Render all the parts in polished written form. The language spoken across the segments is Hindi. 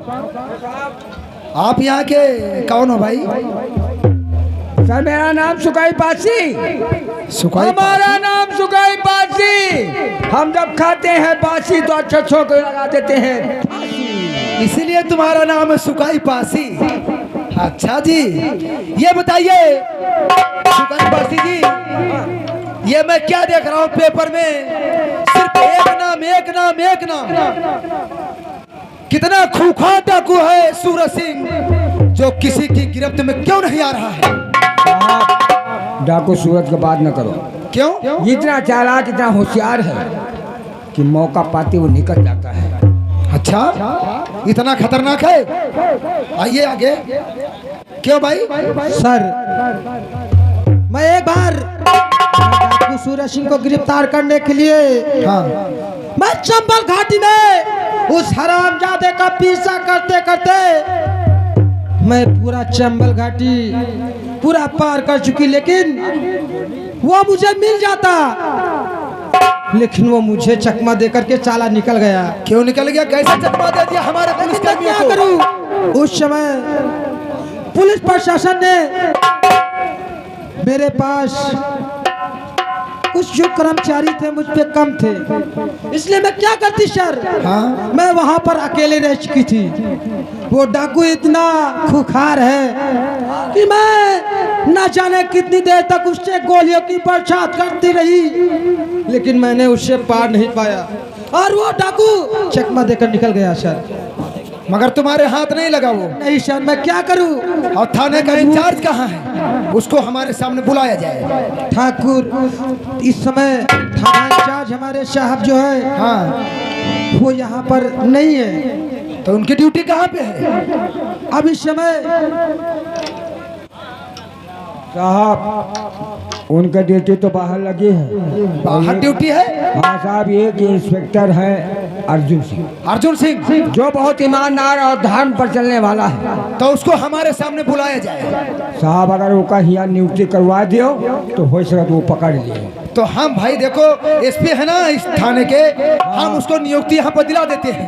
आप यहाँ के कौन हो भाई? सर मेरा नाम सुकाई पासी। हमारा नाम सुकाई पासी। हम जब खाते हैं बासी तो अच्छों को लगा देते हैं, इसीलिए तुम्हारा नाम है सुकाई पासी। अच्छा जी, ये बताइए सुकाई पासी जी, ये मैं क्या देख रहा हूँ पेपर में? सिर्फ एक नाम। कितना खूंखार डाकू है सूरज सिंह, जो किसी की गिरफ्त में क्यों नहीं आ रहा है? डाकू सूरज की बात न करो। क्यों? इतना चालाक, इतना होशियार है कि मौका पाते वो निकल जाता है। अच्छा, इतना खतरनाक है? आइए आगे। क्यों भाई? सर, मैं एक बार डाकू सूरज सिंह को गिरफ्तार करने के लिए मैं चंबल घाटी में उस हरामजादे का पीछा करते करते मैं पूरा चंबल घाटी पूरा पार कर चुकी, लेकिन वो मुझे मिल जाता, लेकिन वो मुझे चकमा देकर के चाला निकल गया। क्यों निकल गया? कैसे चकमा दे दिया हमारे पुलिस कर्मियों को? क्या करूं? उस समय पुलिस प्रशासन ने मेरे पास कुछ जो कर्मचारी थे मुझ पे कम थे, इसलिए मैं क्या करती सर? मैं वहां पर अकेले रह चुकी थी। वो डाकू इतना खुखार है कि मैं न जाने कितनी देर तक उससे गोलियों की बरसात करती रही, लेकिन मैंने उससे पार नहीं पाया और वो डाकू चकमा देकर निकल गया सर। मगर तुम्हारे हाथ नहीं लगा वो? नहीं सर, मैं क्या करूं? और थाने का इंचार्ज कहाँ है? उसको हमारे सामने बुलाया जाए। ठाकुर, इस समय थाना इंचार्ज हमारे साहब जो है वो यहाँ पर नहीं है। तो उनकी ड्यूटी कहाँ पे है? अब इस समय साहब उनका ड्यूटी तो बाहर लगी है। बाहर ड्यूटी है? हाँ साहब, एक इंस्पेक्टर है अर्जुन सिंह, जो बहुत ईमानदार और धर्म पर चलने वाला है। तो उसको हमारे सामने बुलाया जाए। साहब अगर वो का हिया नियुक्ति करवा दियो तो हो सकता वो पकड़ लिए। तो हम भाई देखो एसपी है ना इस थाने के, हम उसको नियुक्ति यहाँ पर दिला देते हैं।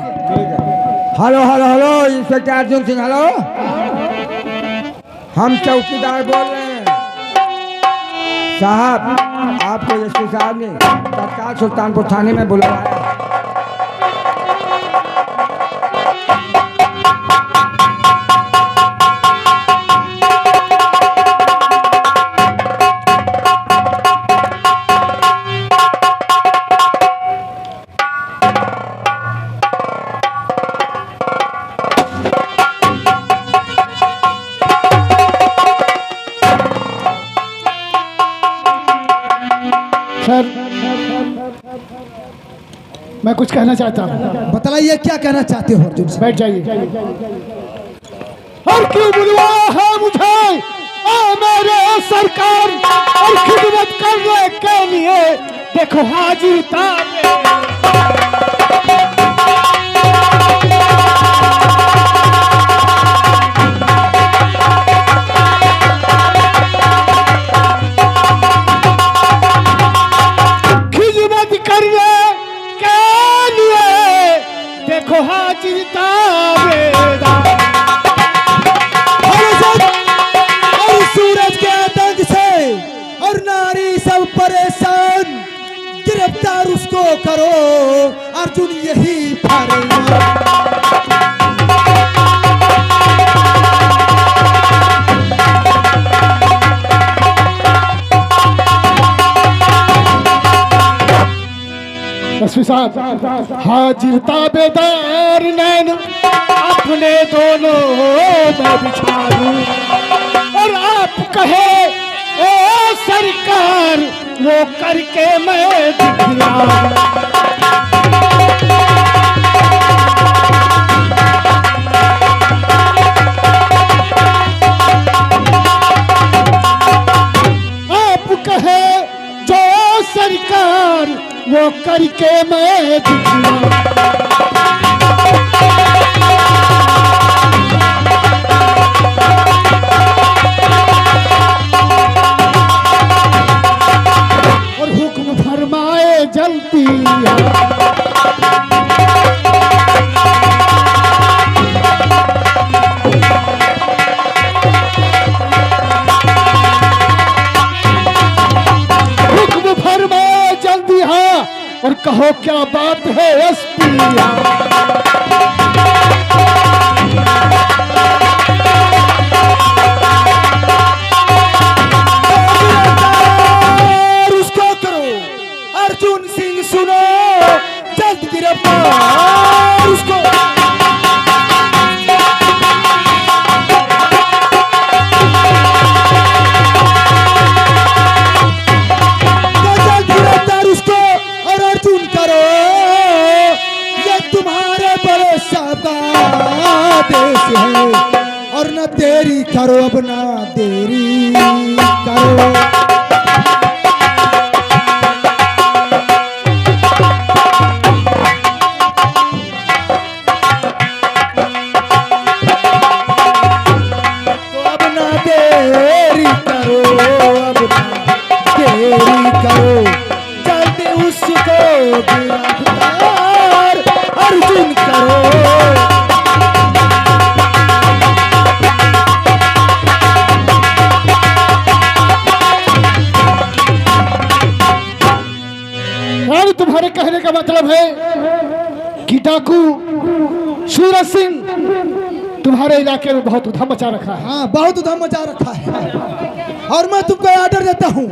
Hello hello hello inspector Arjun Singh, hello, हम चौकीदार बोल रहे हैं साहब। आपको एसपी साहब ने तत्काल सुल्तानपुर थाने में बुलाया है। सर, मैं कुछ कहना चाहता हूँ। बतलाइए क्या कहना चाहते हो अर्जुन सिंह? बैठ जाइए। और क्यों बुलवाया है मुझे मेरे सरकार और खिदमत करने के लिए? देखो हाजिर था और सूरज के आतंक से और नारी सब परेशान, गिरफ्तार उसको करो अर्जुन यही फरमान। एसपी साहब, हाजिर ताबेदार नैन अपने दोनों में बिछा दूं और आप कहे ओ सरकार वो करके मैं दिखलाऊं। आप कहे जो सरकार वो करके मैं दिखलाऊं। और हुक्म फरमाए जल्दी बात है एसपी। उसको करो अर्जुन सिंह, सुनो जल्द गिरफ्तार उसको। जल्द गिरफ्तार उसको और अर्जुन करो, ये तुम्हारे बड़े साहब का देश है और न देरी करो, अब ना देरी करो। अर्जुन करो। और तुम्हारे कहने का मतलब है कि डाकू सूरज सिंह तुम्हारे इलाके में बहुत उधम मचा रखा है। हाँ, बहुत उधम मचा रखा है और मैं तुमको ऑर्डर देता हूँ,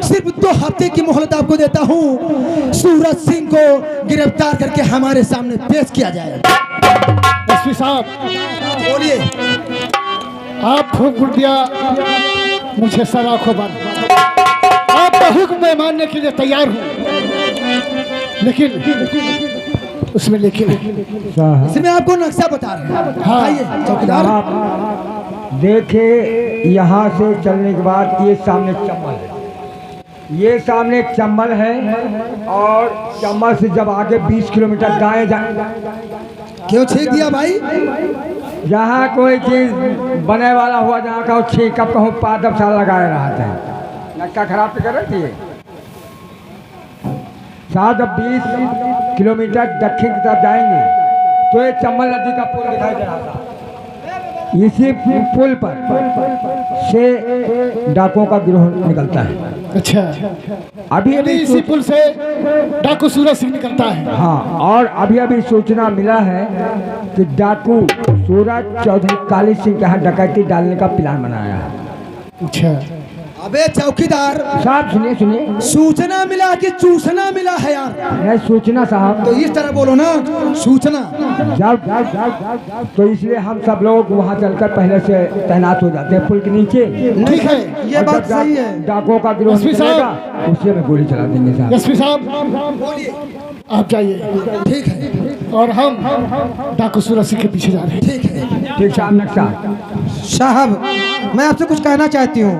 सिर्फ 2 हफ्ते की मोहलत आपको देता हूँ, सूरज सिंह को गिरफ्तार करके हमारे सामने पेश किया जाए। एसपी साहब बोलिए। आप हुक्म दिया, मुझे सर आंखों बंद। आपका हुक्म मैं मानने के लिए तैयार हूँ, लेकिन उसमें इसमें आपको नक्शा बता रहे हैं। हाँ। आइए चौकीदार। देखे यहाँ से चलने के बाद ये सामने चंबल है, ये सामने एक चंबल है और चंबल से जब आगे 20 किलोमीटर दाएं क्यों छेक दिया भाई? जहाँ कोई चीज बने वाला हुआ, जहाँ का छेकअप कहो पादप साल लगाए रहा था, नक्का खराब तो कर रही थी। साथ 20 किलोमीटर दक्षिण की तरफ जाएंगे तो ये चंबल नदी का पुल दिखाई दे रहा था। इसी पुल पर से डाकुओं का गिरोह निकलता है। अच्छा, अभी इसी पुल से डाकू सूरज सिंह निकलता है। हाँ, और अभी सूचना मिला है कि डाकू सूरज चौधरी काली सिंह के यहाँ डकैती डालने का प्लान बनाया है। अच्छा, अबे चौकीदार साहब सुनिए, सूचना मिला कि चूसना मिला है यार? नहीं सूचना साहब। तो इस तरह बोलो ना, सूचना। जाओ, तो इसलिए हम सब लोग वहाँ चलकर पहले से तैनात हो जाते हैं पुल के नीचे। ठीक है, ये बात सही है। डाकुओं का गिरोह एसपी निकलेगा, उसी में गोली चला देंगे साहब। एसपी साहब बोलिए। आप जाइए, ठीक है, और हम डाकू सूरज सिंह के पीछे जा रहे हैं। ठीक है। ठीक साहब। नक्शा साहब, मैं आपसे कुछ कहना चाहती हूँ।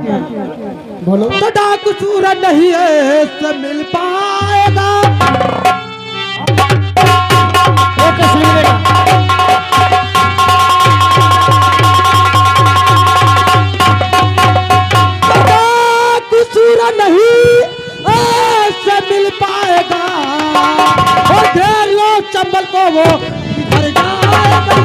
बोलो। तो डाकू सूरज नहीं है सब मिल पाएगा। वो कैसे मिलेगा? डाकू सूरज नहीं ऐसे मिल पाएगा और घेर लो चंबल को, वो इधर जाएगा।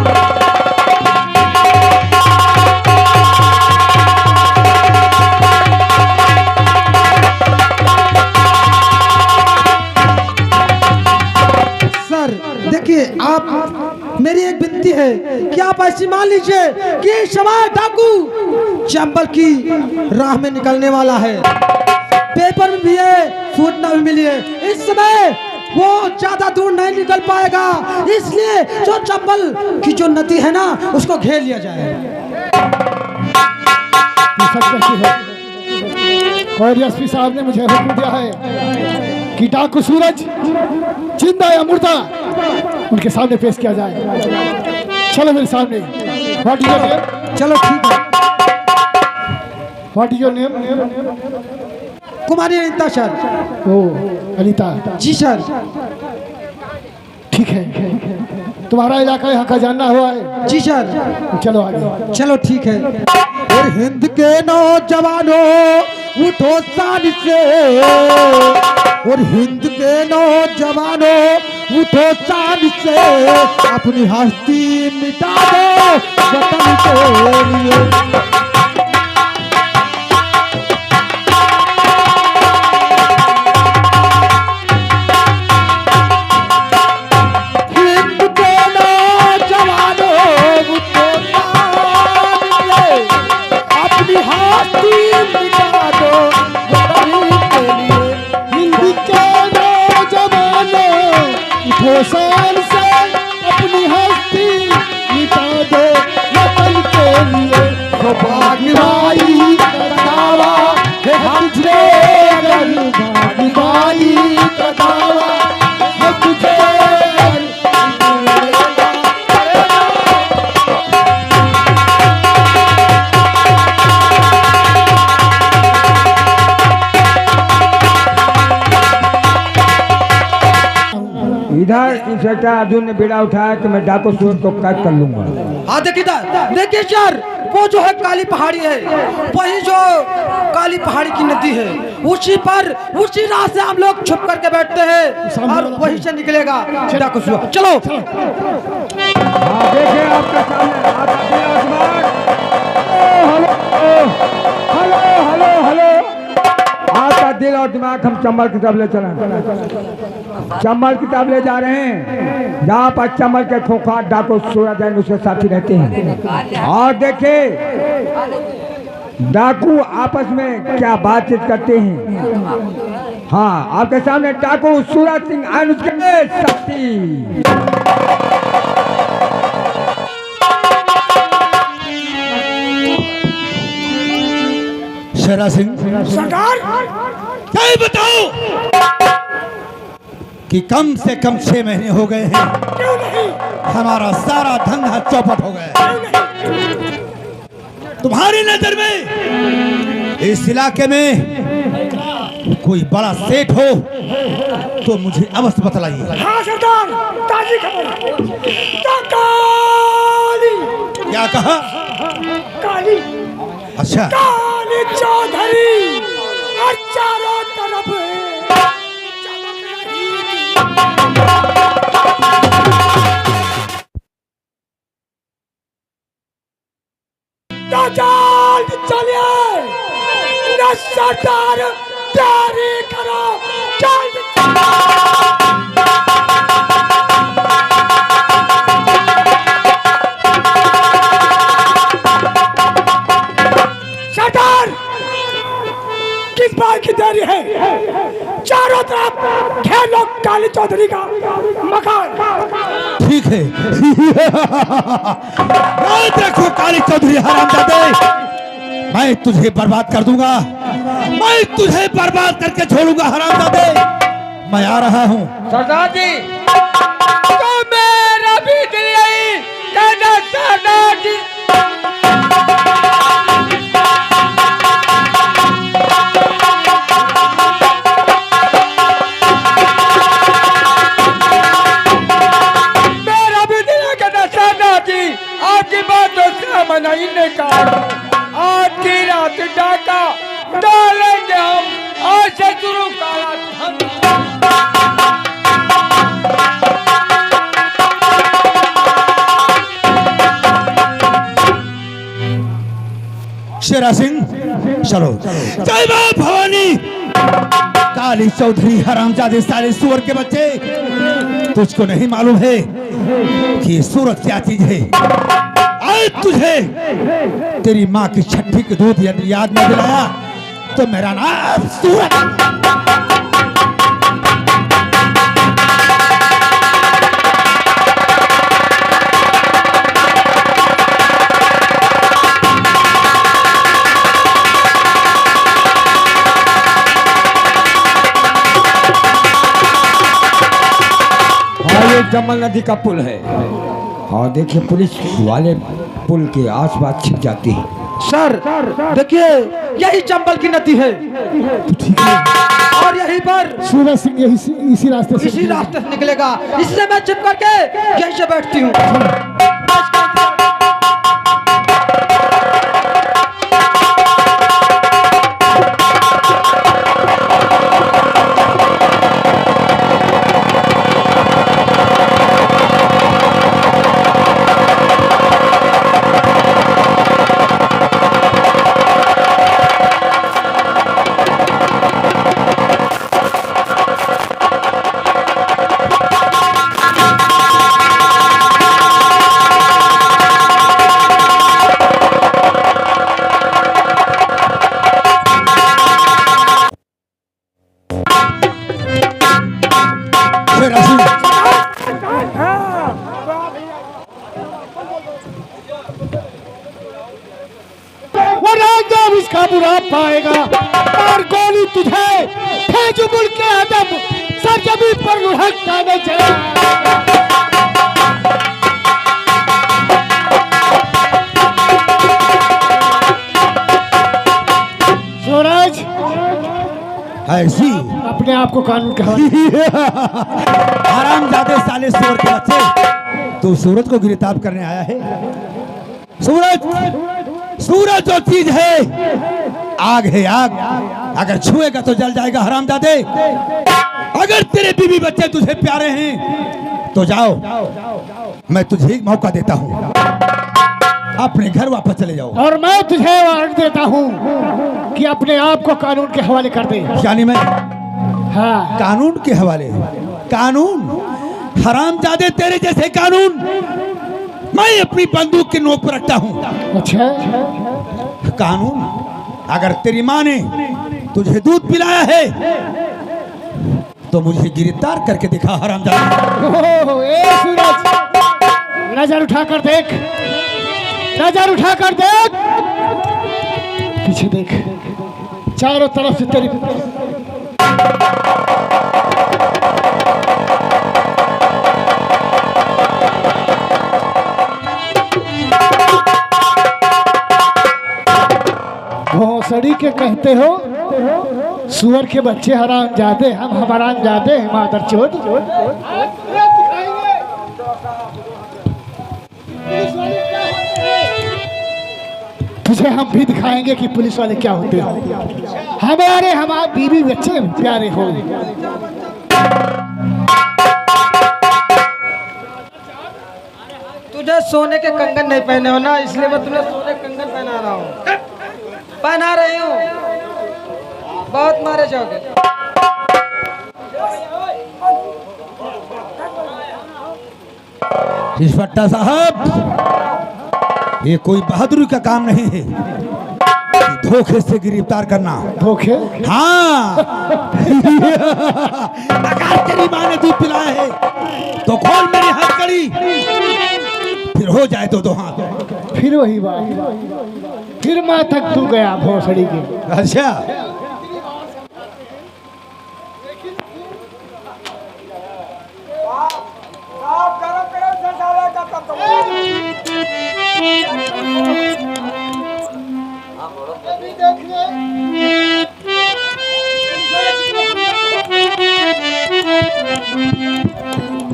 देखिए, आप मेरी एक विनती है कि आप ऐसी मान लीजिए कि सवार डाकू चंबल की राह में निकलने वाला है। पेपर में भी है, सूचना भी मिली है, इस समय वो ज्यादा दूर नहीं निकल पाएगा, इसलिए जो चंबल की जो नदी है ना उसको घेर लिया जाए। और एसपी साहब ने मुझे हुक्म दिया है कि डाकू सूरज जिंदा या मुर्दा उनके सामने पेश किया जाए। चलो मेरे सामने। What is your name? चलो ठीक है। What is your name? Kumari Anita sir. ओ अनिता जी सर। ठीक है, तुम्हारा इलाका यहाँ का जानना हुआ है? जी सर। चलो आगे। चलो ठीक है। और हिंद के नौजवानों उठो शान से, और हिंद के नौजवानों उठो शान से, अपनी हस्ती मिटा दो वतन के लिए। इंस्पेक्टर अर्जुन ने बीड़ा उठाया कि मैं डाकू सूरज को कैद कर लूंगा। हाँ देखिए सर, वो जो है काली पहाड़ी है, वही जो काली पहाड़ी की नदी है, उसी राह से हम लोग छुप करके बैठते हैं और वहीं से निकलेगा डाकू सूरज। चलो हाँ देखिए आपके सामने हेलो आपका दिल और दिमाग हम चंबल की तरफ ले चला, चंबल की तरफ ले जा रहे हैं जहाँ पर चंबल के खोखा डाकू सूरज और उसके साथी रहते हैं। और देखिए डाकू आपस में क्या बातचीत करते हैं। हाँ आपके सामने डाकू सूरज सिंह और उसके साथी। शेरा सिंह सरकार क्या बताओ कि कम से कम 6 महीने हो गए हैं, क्यों नहीं, हमारा सारा धंधा चौपट हो गया। तुम्हारी नजर में इस इलाके में कोई बड़ा सेठ हो तो मुझे अवश्य बतलाइए। हाँ सरदार, ताजी खबर, काली क्या कहा? काली अच्छा, काली चौधरी और चारों तरफ चमक रही तो जल्द चलिए न सरदार, तैयारी करो जल्द। सरदार किस बात की देरी है, चारों तरफ खेलो काली चौधरी का मकान। ठीक है। मैं देखो काली चौधरी हरामजादे, मैं तुझे बर्बाद कर दूंगा, मैं तुझे बर्बाद करके छोड़ूंगा हरामजादे। मैं आ रहा हूँ। सरदार जी तो मेरा भी दिल यही कहना, सरदार जी मेरा भी दिल कहना, सरदार जी आपकी बातों से मनाई ने कहा आज की रात डाका डालेंगे हम, आज से शुरू काला धंधा। शेरा सिंह चलो। जय मां भवानी। काली चौधरी हरामजादे सारे सुअर के बच्चे, तुझको नहीं मालूम है कि ये सूरत क्या चीज है। आज तुझे तेरी माँ की छठी की दूध यदि याद न दिलाया तो मेरा नाम सूरत। जमल नदी का पुल है और देखिए पुलिस वाले पुल के आसपास छिप जाती है। सर देखिए यही चंबल की नदी है तो ठीक है, और यहीं पर सूरज सिंह इसी रास्ते से इसी रास्ते से निकलेगा, इससे मैं छिप करके यहीं से बैठती हूँ। इसका बुरा पाएगा और गोली तुझे फेजुबुल के अदब सरजमी पर लुढ़कता न चला। सूरज ऐसी अपने आप को कानून का हरामजादे साले सूरज के बच्चे, तू सूरज को गिरफ्तार करने आया है? सूरज, सूरज जो चीज है आग है, आग। अगर छुएगा तो जल जाएगा हरामजादे। अगर तेरे बीवी बच्चे तुझे प्यारे हैं तो जाओ, मैं तुझे एक मौका देता हूँ, अपने घर वापस चले जाओ। और मैं तुझे वारंट देता हूँ कि अपने आप को कानून के हवाले कर दे। यानी मैं हाँ, कानून के हवाले? कानून? हरामजादे, तेरे जैसे कानून मैं अपनी बंदूक की नोक पर रखता हूँ। अच्छा, कानून? अगर तेरी माँ ने तुझे दूध पिलाया है तो मुझे गिरफ्तार करके दिखा हरामजादा। ओह, ए सूरज, नजर उठाकर देख, नजर उठाकर देख, पीछे देख, चारों तरफ से तेरी भोसड़ी के कहते हो, सुअर के बच्चे हराम जाते, हम हराम जाते हैं मादरचोद। तुझे हम भी दिखाएंगे कि पुलिस वाले क्या होते हैं। हमारे बीवी बच्चे प्यारे हो। तुझे सोने के कंगन नहीं पहने हो ना, इसलिए मैं तुझे सोने के कंगन पहना रहा हूँ, पहना रही हूँ। बहुत मारे जाओगे। इंस्पेक्टर साहब, ये कोई बहादुरी का काम नहीं है, धोखे से गिरफ्तार करना। धोखे? हाँ। अगर तेरी माँ ने दूध पिलाया है तो खोल मेरी हथकड़ी, फिर हो जाए तो दो हाथ। फिर वही बात, फिर माँ तक तू गया भोसड़ी के। अच्छा,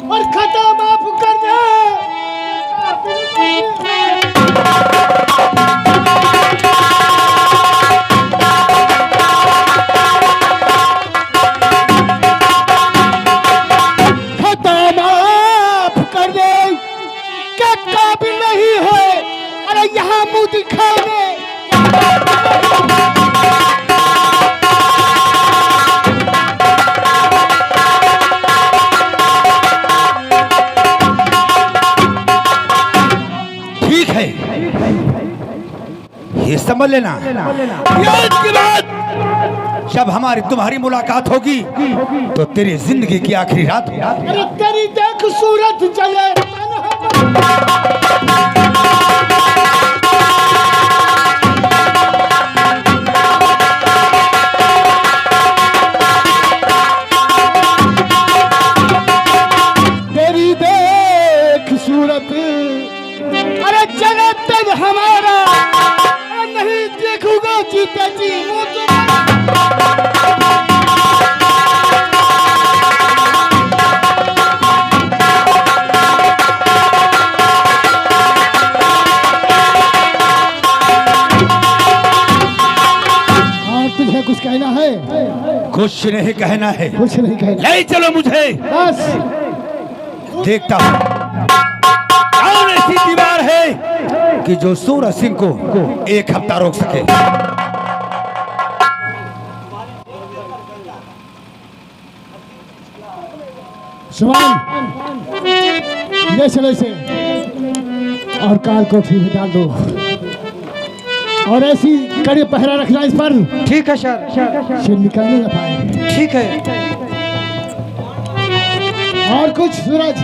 और खता माफ कर दे। खता माफ कर दे, क्या काबिल नहीं है? अरे यहाँ मुंह दिखाने। ये समझ लेना, आज के बाद जब हमारी तुम्हारी मुलाकात होगी तो तेरी जिंदगी की आखिरी रात होगी। अरे तेरी देख सूरत जले। तेरी देख सूरत, अरे जले तब हमारा नहीं देखूंगा जीते जी। तुझे कुछ कहना है? कुछ नहीं कहना है। कुछ नहीं कहना। ले चलो मुझे, बस देखता हूँ कौन ऐसी दीवार है कि जो सूरज सिंह को एक हफ्ता रोक सके। सुभान, ले चलो इसे और कार कोठरी में डाल दो और ऐसी कड़ी पहरा रखना इस पर। ठीक है सर। से निकलने न पाए। ठीक है। और कुछ सूरज?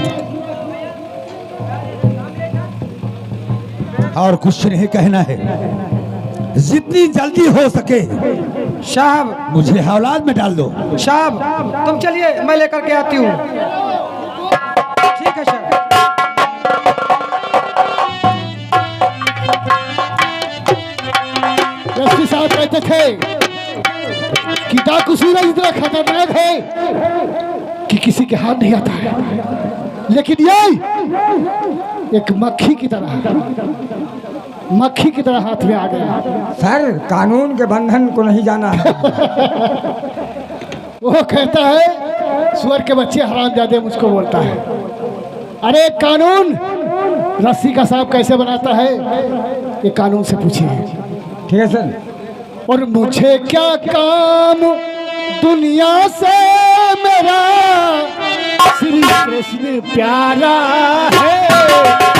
और कुछ नहीं कहना है। जितनी जल्दी हो सके साहब मुझे हौलाद में डाल दो। साहब तुम चलिए, मैं लेकर के आती हूँ। ठीक है सर। एसपी साहब कहते थे कि डाकू सूरज इतना खतरनाक है कि किसी के हाथ नहीं आता है। लेकिन ये एक मक्खी की तरह हाथ में आ गया। सर कानून के बंधन को नहीं जाना है। वो कहता है सुअर के बच्चे हरामजादे मुझको बोलता है। अरे कानून रस्सी का सांप कैसे बनाता है ये कानून से पूछिए। ठीक है सर। और मुझे क्या काम दुनिया से, मेरा श्री कृष्ण प्यारा है।